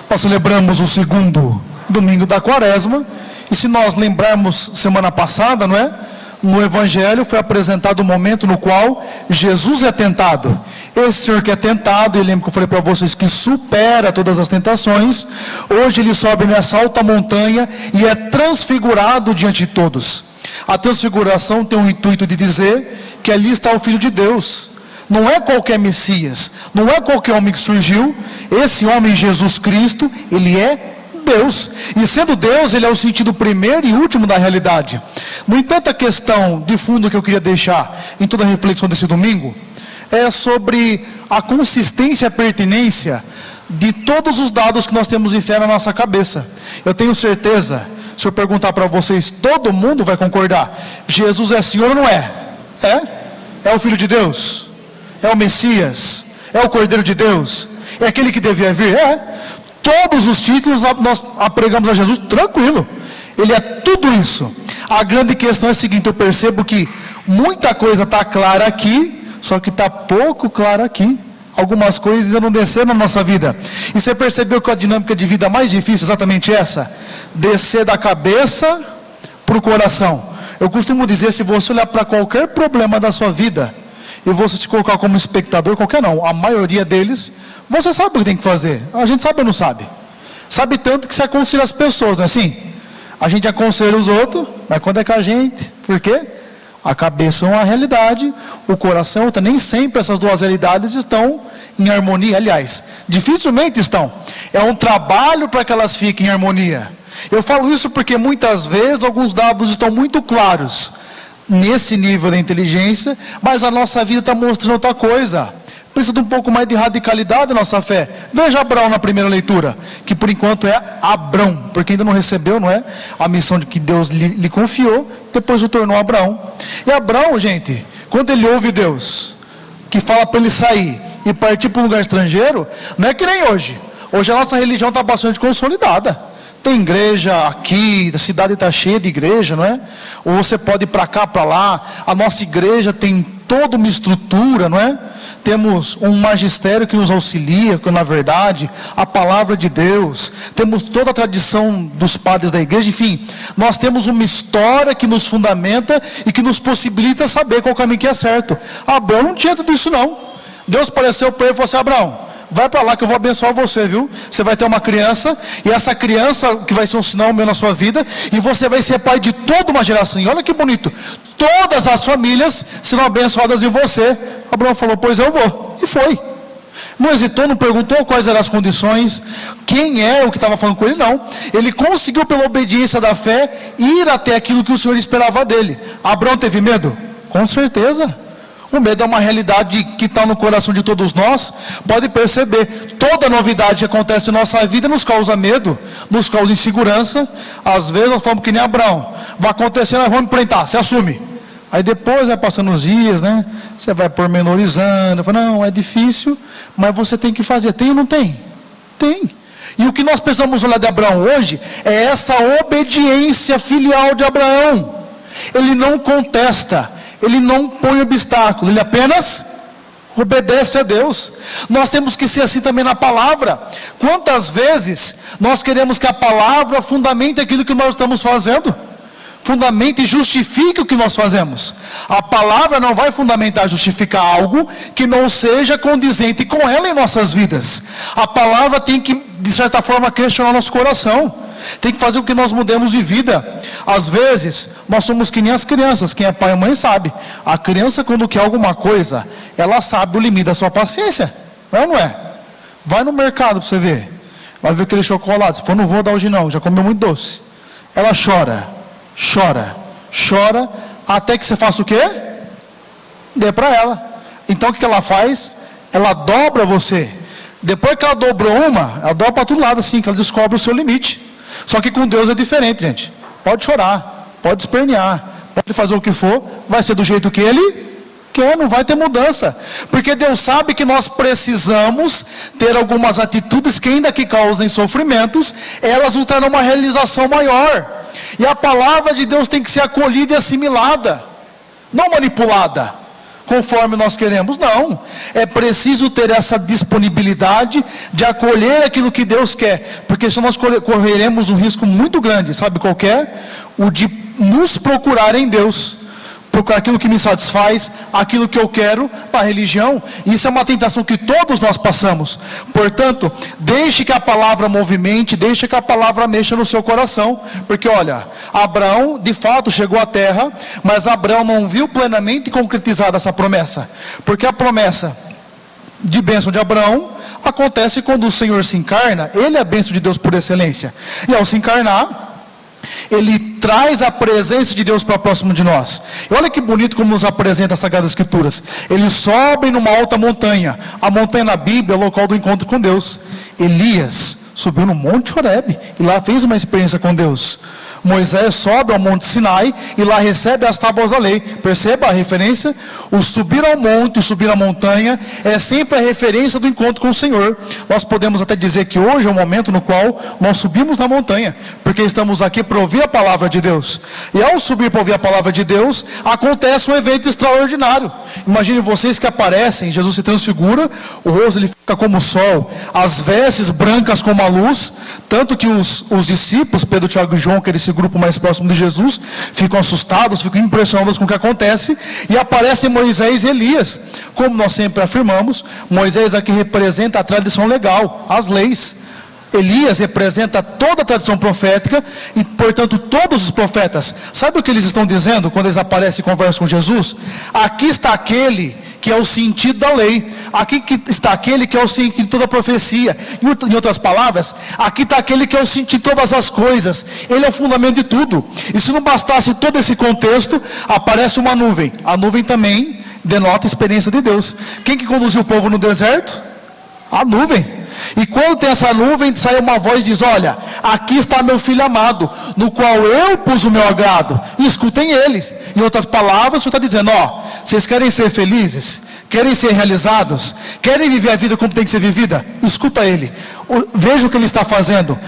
Nós celebramos o segundo domingo da quaresma, e se nós lembrarmos semana passada, não é? No Evangelho foi apresentado o momento no qual Jesus é tentado. Esse Senhor que é tentado, eu lembro que eu falei para vocês que supera todas as tentações, hoje ele sobe nessa alta montanha e é transfigurado diante de todos. A transfiguração tem o intuito de dizer que ali está o Filho de Deus. Não é qualquer Messias, não é qualquer homem que surgiu. Esse homem, Jesus Cristo, ele é Deus, e sendo Deus, ele é o sentido primeiro e último da realidade. No entanto, a questão de fundo que eu queria deixar em toda a reflexão desse domingo é sobre a consistência e a pertinência de todos os dados que nós temos em fé na nossa cabeça. Eu tenho certeza, se eu perguntar para vocês, todo mundo vai concordar: Jesus é Senhor ou não é? É o Filho de Deus? É o Messias? É o Cordeiro de Deus? É aquele que devia vir? Todos os títulos nós apregamos a Jesus tranquilo. Ele é tudo isso. A grande questão é a seguinte: eu percebo que muita coisa está clara aqui, só que está pouco clara aqui. Algumas coisas ainda não desceram na nossa vida. E você percebeu que a dinâmica de vida mais difícil é exatamente essa? Descer da cabeça para o coração. Eu costumo dizer, se você olhar para qualquer problema da sua vida e você se colocar como espectador, qualquer não, a maioria deles, você sabe o que tem que fazer. A gente sabe ou não sabe? Sabe tanto que se aconselha as pessoas, não é assim? A gente aconselha os outros, mas quando é com a gente, por quê? A cabeça é uma realidade, o coração é outra. Nem sempre essas duas realidades estão em harmonia. Aliás, dificilmente estão. É um trabalho para que elas fiquem em harmonia. Eu falo isso porque muitas vezes alguns dados estão muito claros nesse nível da inteligência, mas a nossa vida está mostrando outra coisa. Precisa de um pouco mais de radicalidade na nossa fé. Veja Abraão na primeira leitura, que por enquanto é Abrão, porque ainda não recebeu, não é? A missão que Deus lhe confiou, depois o tornou Abraão. E Abraão, gente, quando ele ouve Deus, que fala para ele sair e partir para um lugar estrangeiro, não é que nem hoje. Hoje a nossa religião está bastante consolidada. Tem igreja aqui, a cidade está cheia de igreja, não é? Ou você pode ir para cá, para lá. A nossa igreja tem toda uma estrutura, não é? Temos um magistério que nos auxilia, que na verdade, a palavra de Deus. Temos toda a tradição dos padres da igreja. Enfim, nós temos uma história que nos fundamenta e que nos possibilita saber qual caminho que é certo. Abraão não tinha tudo isso não. Deus apareceu para ele e falou assim: Abraão, vai para lá que eu vou abençoar você, viu? Você vai ter uma criança, e essa criança que vai ser um sinal meu na sua vida, e você vai ser pai de toda uma geração. E olha que bonito, todas as famílias serão abençoadas em você. Abraão falou: pois eu vou. E foi. Não hesitou, não perguntou quais eram as condições, quem é o que estava falando com ele, não. Ele conseguiu, pela obediência da fé, ir até aquilo que o Senhor esperava dele. Abraão teve medo? Com certeza. O medo é uma realidade que está no coração de todos nós. Pode perceber, toda novidade que acontece em nossa vida nos causa medo, nos causa insegurança. Às vezes nós falamos que nem Abraão: vai acontecer, nós vamos enfrentar, você assume. Aí depois vai passando os dias, né? Você vai pormenorizando, fala: não, é difícil, mas você tem que fazer. Tem ou não tem? Tem. E o que nós precisamos olhar de Abraão hoje é essa obediência filial de Abraão. Ele não contesta, ele não põe obstáculo, ele apenas obedece a Deus. Nós temos que ser assim também na palavra. Quantas vezes nós queremos que a palavra fundamente aquilo que nós estamos fazendo? Fundamente e justifique o que nós fazemos. A palavra não vai fundamentar, justificar algo que não seja condizente com ela em nossas vidas. A palavra tem que, de certa forma, questionar nosso coração. Tem que fazer com que nós mudemos de vida. Às vezes, nós somos que nem as crianças. Quem é pai e mãe sabe. A criança, quando quer alguma coisa, ela sabe o limite da sua paciência. É ou não é? Vai no mercado para você ver. Vai ver aquele chocolate. Se for, não vou dar hoje não, já comeu muito doce. Ela chora, chora, chora, até que você faça o quê? Dê para ela. Então o que ela faz? Ela dobra você. Depois que ela dobrou uma, ela dobra para todo lado assim, que ela descobre o seu limite. Só que com Deus é diferente, gente. Pode chorar, pode espernear, pode fazer o que for, vai ser do jeito que Ele quer, não vai ter mudança. Porque Deus sabe que nós precisamos ter algumas atitudes que, ainda que causem sofrimentos, elas nos trarão uma realização maior. E a palavra de Deus tem que ser acolhida e assimilada, não manipulada. conforme nós queremos. Não, é preciso ter essa disponibilidade de acolher aquilo que Deus quer, porque senão nós correremos um risco muito grande, sabe qual que é? O de nos procurar em Deus, procurar aquilo que me satisfaz, aquilo que eu quero para a religião. Isso é uma tentação que todos nós passamos. Portanto, deixe que a palavra movimente, deixe que a palavra mexa no seu coração, porque olha, Abraão de fato chegou à terra, mas Abraão não viu plenamente concretizada essa promessa, porque a promessa de bênção de Abraão acontece quando o Senhor se encarna. Ele é a bênção de Deus por excelência, e ao se encarnar, Ele traz a presença de Deus para próximo de nós. E olha que bonito como nos apresenta as Sagradas Escrituras. Eles sobem numa alta montanha. A montanha na Bíblia é o local do encontro com Deus. Elias subiu no Monte Horebe e lá fez uma experiência com Deus. Moisés sobe ao Monte Sinai e lá recebe as tábuas da lei. Perceba a referência? O subir ao monte, o subir à montanha é sempre a referência do encontro com o Senhor. Nós podemos até dizer que hoje é o momento no qual nós subimos na montanha, porque estamos aqui para ouvir a palavra de Deus. E ao subir para ouvir a palavra de Deus, acontece um evento extraordinário. Imagine vocês que aparecem, Jesus se transfigura, o rosto ele fica como o sol, as vestes brancas como a luz, tanto que os discípulos, Pedro, Tiago e João, que esse grupo mais próximo de Jesus, ficam assustados, ficam impressionados com o que acontece, e aparecem Moisés e Elias. Como nós sempre afirmamos, Moisés aqui representa a tradição legal, as leis. Elias representa toda a tradição profética e, portanto, todos os profetas. Sabe o que eles estão dizendo quando eles aparecem e conversam com Jesus? Aqui está aquele que é o sentido da lei. Aqui está aquele que é o sentido de toda a profecia. Em outras palavras, aqui está aquele que é o sentido de todas as coisas. Ele é o fundamento de tudo. E se não bastasse todo esse contexto, aparece uma nuvem. A nuvem também denota a experiência de Deus. Quem que conduziu o povo no deserto? A nuvem. E quando tem essa nuvem, sai uma voz e diz: olha, aqui está meu filho amado, no qual eu pus o meu agrado, e escutem eles. Em outras palavras, o Senhor está dizendo: ó, vocês querem ser felizes? Querem ser realizados? Querem viver a vida como tem que ser vivida? Escuta ele, veja o que ele está fazendo,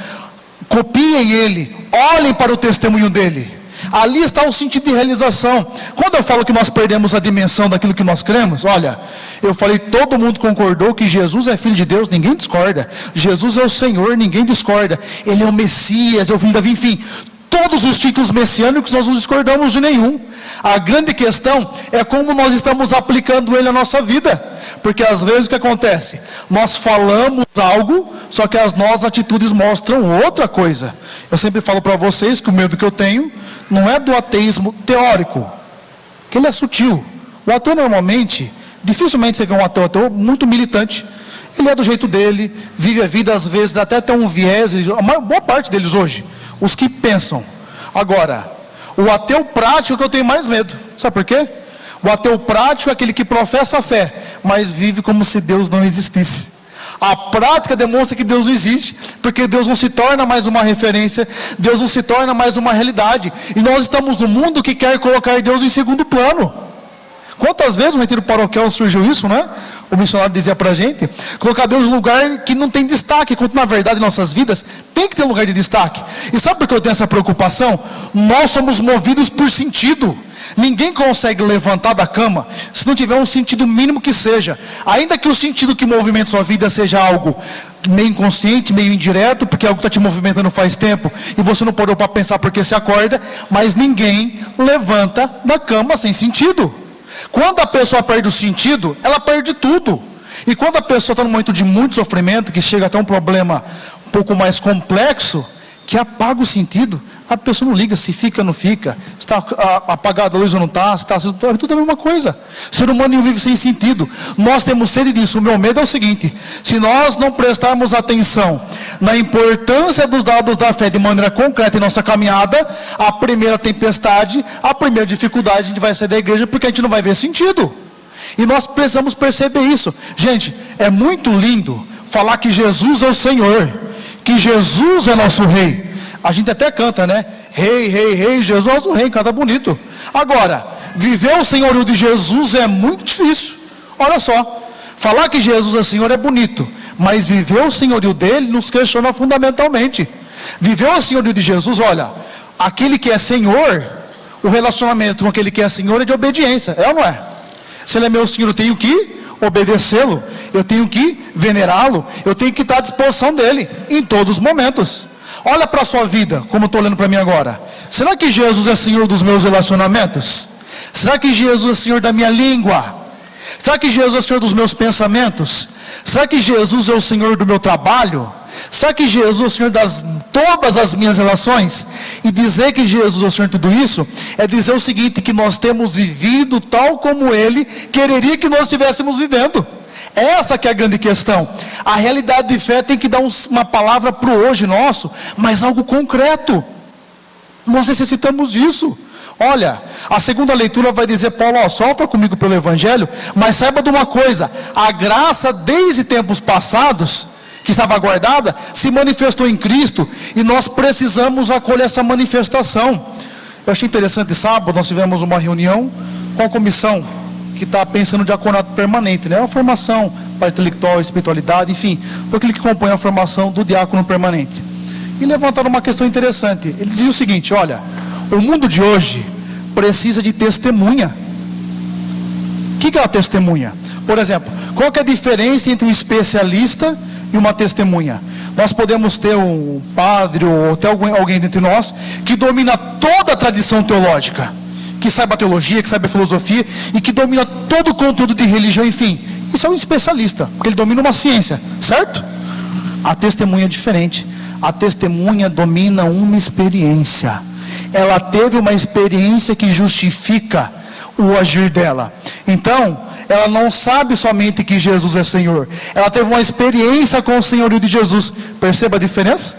copiem ele, olhem para o testemunho dele. Ali está o sentido de realização. Quando eu falo que nós perdemos a dimensão daquilo que nós cremos, olha, eu falei, todo mundo concordou que Jesus é Filho de Deus, ninguém discorda. Jesus é o Senhor, ninguém discorda. Ele é o Messias, é o Filho da vida, enfim, todos os títulos messiânicos nós não discordamos de nenhum. A grande questão é como nós estamos aplicando ele à nossa vida. Porque às vezes o que acontece? Nós falamos algo, só que as nossas atitudes mostram outra coisa. Eu sempre falo para vocês que o medo que eu tenho não é do ateísmo teórico, que ele é sutil. O ateu normalmente, dificilmente você vê um ateu muito militante. Ele é do jeito dele, vive a vida, às vezes até tem um viés, a boa parte deles hoje, os que pensam. Agora, o ateu prático é que eu tenho mais medo. Sabe por quê? O ateu prático é aquele que professa a fé, mas vive como se Deus não existisse. A prática demonstra que Deus não existe, porque Deus não se torna mais uma referência, Deus não se torna mais uma realidade. E nós estamos num mundo que quer colocar Deus em segundo plano. Quantas vezes no retiro paroquial surgiu isso, né? O missionário dizia para a gente, colocar Deus em um lugar que não tem destaque, quando na verdade em nossas vidas tem que ter um lugar de destaque. E sabe por que eu tenho essa preocupação? Nós somos movidos por sentido. Ninguém consegue levantar da cama se não tiver um sentido mínimo que seja. Ainda que o sentido que movimenta sua vida seja algo meio inconsciente, meio indireto, porque é algo que está te movimentando faz tempo e você não parou para pensar porque se acorda, mas ninguém levanta da cama sem sentido. Quando a pessoa perde o sentido, ela perde tudo. E quando a pessoa está num momento de muito sofrimento, que chega até um problema um pouco mais complexo, que apaga o sentido, a pessoa não liga se fica ou não fica, se está apagada a luz ou não está, se está é tudo a mesma coisa. O ser humano vive sem sentido. Nós temos sede disso. O meu medo é o seguinte: se nós não prestarmos atenção na importância dos dados da fé de maneira concreta em nossa caminhada, a primeira tempestade, a primeira dificuldade, a gente vai sair da igreja porque a gente não vai ver sentido. E nós precisamos perceber isso. Gente, é muito lindo falar que Jesus é o Senhor, que Jesus é nosso Rei. A gente até canta, né? Rei, rei, rei, Jesus é nosso Rei, canta bonito. Agora, viver o senhorio de Jesus é muito difícil. Olha só, falar que Jesus é Senhor é bonito, mas viver o senhorio dele nos questiona fundamentalmente. Viver o senhorio de Jesus, olha, aquele que é Senhor, o relacionamento com aquele que é Senhor é de obediência, é ou não é? Se Ele é meu Senhor, eu tenho que obedecê-lo, eu tenho que venerá-lo, eu tenho que estar à disposição dEle, em todos os momentos. Olha para a sua vida, como eu estou olhando para mim agora. Será que Jesus é Senhor dos meus relacionamentos? Será que Jesus é Senhor da minha língua? Será que Jesus é o Senhor dos meus pensamentos? Será que Jesus é o Senhor do meu trabalho? Será que Jesus é o Senhor das todas as minhas relações? E dizer que Jesus é o Senhor de tudo isso é dizer o seguinte, que nós temos vivido tal como Ele quereria que nós estivéssemos vivendo. Essa que é a grande questão. A realidade de fé tem que dar uma palavra para o hoje nosso, mas algo concreto. Nós necessitamos disso. Olha, a segunda leitura vai dizer, Paulo, ó, sofra comigo pelo Evangelho, mas saiba de uma coisa, a graça desde tempos passados, que estava guardada, se manifestou em Cristo, e nós precisamos acolher essa manifestação. Eu achei interessante, sábado nós tivemos uma reunião com a comissão, que está pensando no diaconato permanente, né? A formação para intelectual, espiritualidade, enfim, foi aquele que compõe a formação do diácono permanente. E levantaram uma questão interessante, ele dizia o seguinte, olha, o mundo de hoje precisa de testemunha. O que é uma testemunha? Por exemplo, qual que é a diferença entre um especialista e uma testemunha? Nós podemos ter um padre ou até alguém dentre nós que domina toda a tradição teológica, que saiba teologia, que saiba filosofia e que domina todo o conteúdo de religião, enfim. Isso é um especialista, porque ele domina uma ciência, certo? A testemunha é diferente. A testemunha domina uma experiência. Ela teve uma experiência que justifica o agir dela. Então, ela não sabe somente que Jesus é Senhor. Ela teve uma experiência com o senhorio de Jesus. Perceba a diferença?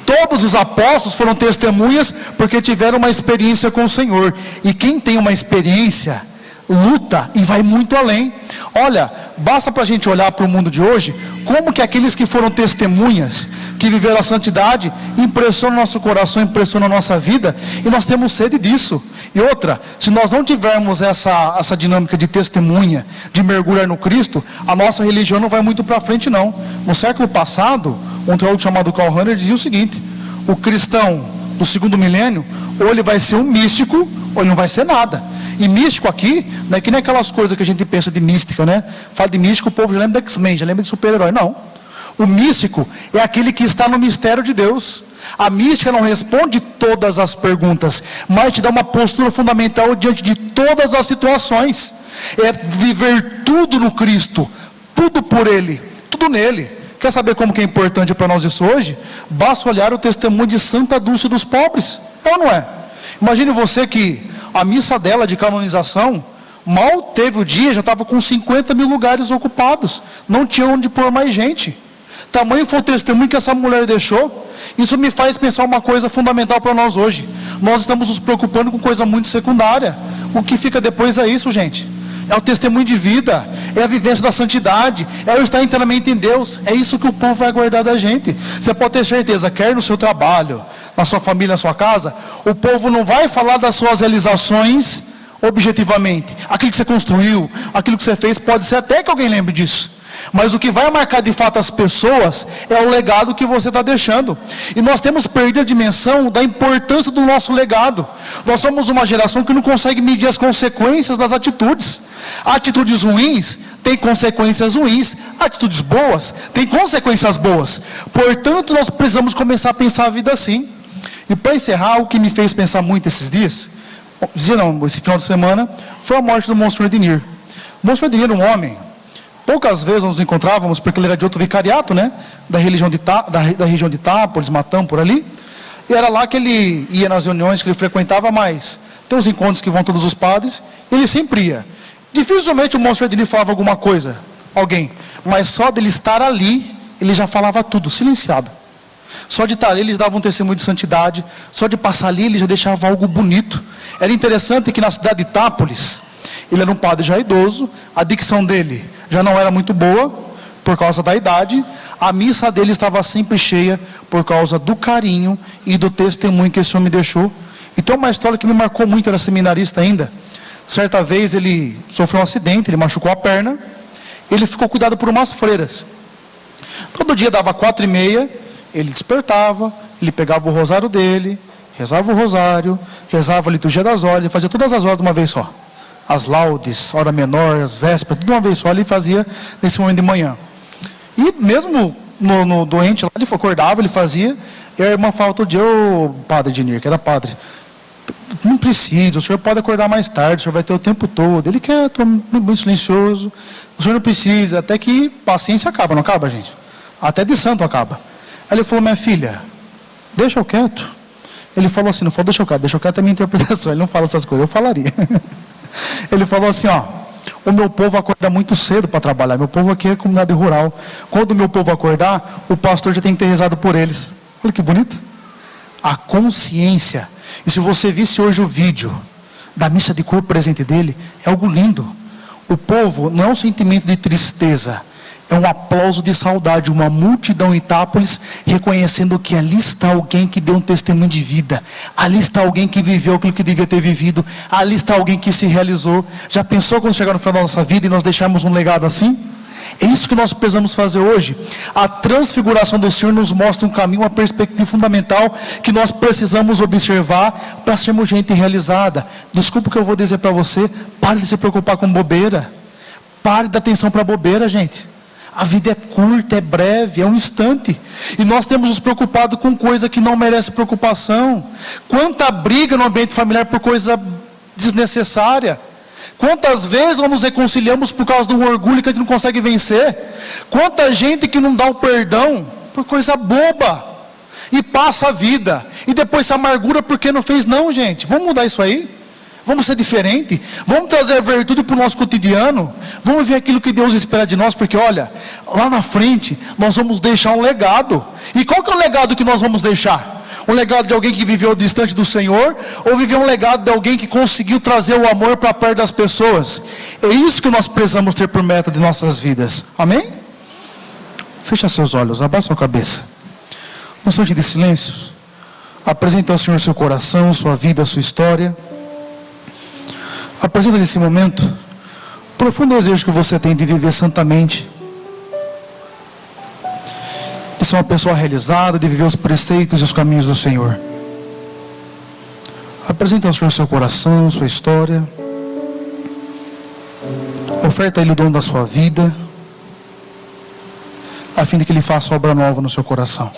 Todos os apóstolos foram testemunhas porque tiveram uma experiência com o Senhor. E quem tem uma experiência, luta e vai muito além. Olha, basta para a gente olhar para o mundo de hoje, como que aqueles que foram testemunhas, que viveram a santidade, impressionam nosso coração, impressionam a nossa vida, e nós temos sede disso. E outra, se nós não tivermos essa dinâmica de testemunha, de mergulhar no Cristo, a nossa religião não vai muito para frente não. No século passado, um teólogo chamado Karl Rahner dizia o seguinte, o cristão do segundo milênio, ou ele vai ser um místico, ou ele não vai ser nada. E místico aqui, não é que nem aquelas coisas que a gente pensa de mística, né? Fala de místico, o povo já lembra de X-Men, já lembra de super-herói. Não. O místico é aquele que está no mistério de Deus. A mística não responde todas as perguntas, mas te dá uma postura fundamental diante de todas as situações. É viver tudo no Cristo, tudo por Ele, tudo nele. Quer saber como que é importante para nós isso hoje? Basta olhar o testemunho de Santa Dulce dos pobres. É ou não é? Imagine você que a missa dela de canonização, mal teve o dia, já estava com 50 mil lugares ocupados. Não tinha onde pôr mais gente. Tamanho foi o testemunho que essa mulher deixou. Isso me faz pensar uma coisa fundamental para nós hoje. Nós estamos nos preocupando com coisa muito secundária. O que fica depois é isso, gente. É o testemunho de vida, é a vivência da santidade, é o estar inteiramente em Deus. É isso que o povo vai guardar da gente. Você pode ter certeza, quer no seu trabalho, na sua família, na sua casa, o povo não vai falar das suas realizações objetivamente. Aquilo que você construiu, aquilo que você fez, pode ser até que alguém lembre disso. Mas o que vai marcar de fato as pessoas é o legado que você está deixando. E nós temos perdido a dimensão da importância do nosso legado. Nós somos uma geração que não consegue medir as consequências das atitudes. Atitudes ruins têm consequências ruins. Atitudes boas têm consequências boas. Portanto, nós precisamos começar a pensar a vida assim. E para encerrar, o que me fez pensar muito esses dias, esse final de semana, foi a morte do Monsenhor Ednir. O Monsenhor Ednir era um homem. Poucas vezes nós nos encontrávamos, porque ele era de outro vicariato, né? Da região de Itápolis, Matão, por ali. E era lá que ele ia nas reuniões, que ele frequentava mais. Tem os encontros que vão todos os padres, e ele sempre ia. Dificilmente o Monsenhor Ednir falava alguma coisa, alguém. Mas só dele estar ali, ele já falava tudo, silenciado. Só de estar ali, ele dava um testemunho de santidade. Só de passar ali, ele já deixava algo bonito. Era interessante que na cidade de Itápolis, ele era um padre já idoso, a dicção dele já não era muito boa, por causa da idade. A missa dele estava sempre cheia, por causa do carinho e do testemunho que esse homem deixou. Então uma história que me marcou muito, era seminarista ainda. Certa vez ele sofreu um acidente, ele machucou a perna. Ele ficou cuidado por umas freiras. Todo dia dava 4h30, ele despertava, ele pegava o rosário dele, rezava o rosário, rezava a liturgia das horas, fazia todas as horas de uma vez só. as laudes, hora menor, as vésperas, tudo uma vez só, ele fazia nesse momento de manhã. E mesmo no doente lá, ele acordava, ele fazia, e a irmã falava todo dia: ô padre Dinir, que era padre, não precisa, o senhor pode acordar mais tarde, o senhor vai ter o tempo todo, ele quieto, muito silencioso, o senhor não precisa, até que paciência acaba, não acaba, gente? Até de santo acaba. Aí ele falou: minha filha, deixa eu quieto. Ele falou assim, não falou deixa eu quieto é a minha interpretação, ele não fala essas coisas, eu falaria. Ele falou assim, ó: o meu povo acorda muito cedo para trabalhar, meu povo aqui é comunidade rural, quando o meu povo acordar, o pastor já tem que ter rezado por eles. Olha que bonito. A consciência. E se você visse hoje o vídeo da missa de corpo presente dele, é algo lindo. O povo não é um sentimento de tristeza, é um aplauso de saudade, uma multidão em Itápolis reconhecendo que ali está alguém que deu um testemunho de vida, ali está alguém que viveu aquilo que devia ter vivido, ali está alguém que se realizou. Já pensou quando chegar no final da nossa vida e nós deixarmos um legado assim? É isso que nós precisamos fazer hoje. A transfiguração do Senhor nos mostra um caminho, uma perspectiva fundamental que nós precisamos observar para sermos gente realizada. Desculpa o que eu vou dizer para você: pare de se preocupar com bobeira, pare de dar atenção para bobeira, gente. A vida é curta, é breve, é um instante. E nós temos nos preocupado com coisa que não merece preocupação. Quanta briga no ambiente familiar por coisa desnecessária. Quantas vezes nós nos reconciliamos por causa de um orgulho que a gente não consegue vencer. Quanta gente que não dá o perdão por coisa boba. E passa a vida. E depois se amargura porque não fez. Não, gente, vamos mudar isso aí. Vamos ser diferente, vamos trazer a virtude para o nosso cotidiano, vamos ver aquilo que Deus espera de nós, porque olha, lá na frente nós vamos deixar um legado. E qual que é o legado que nós vamos deixar? Um legado de alguém que viveu distante do Senhor, ou viveu um legado de alguém que conseguiu trazer o amor para perto das pessoas? É isso que nós precisamos ter por meta de nossas vidas, amém? Fecha seus olhos, abaixa sua cabeça. Um instante de silêncio, apresenta ao Senhor seu coração, sua vida, sua história. Apresenta nesse momento o profundo desejo que você tem de viver santamente, de ser uma pessoa realizada, de viver os preceitos e os caminhos do Senhor. Apresenta ao Senhor seu coração, sua história. Oferta a Ele o dom da sua vida, a fim de que Ele faça obra nova no seu coração.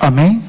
Amém?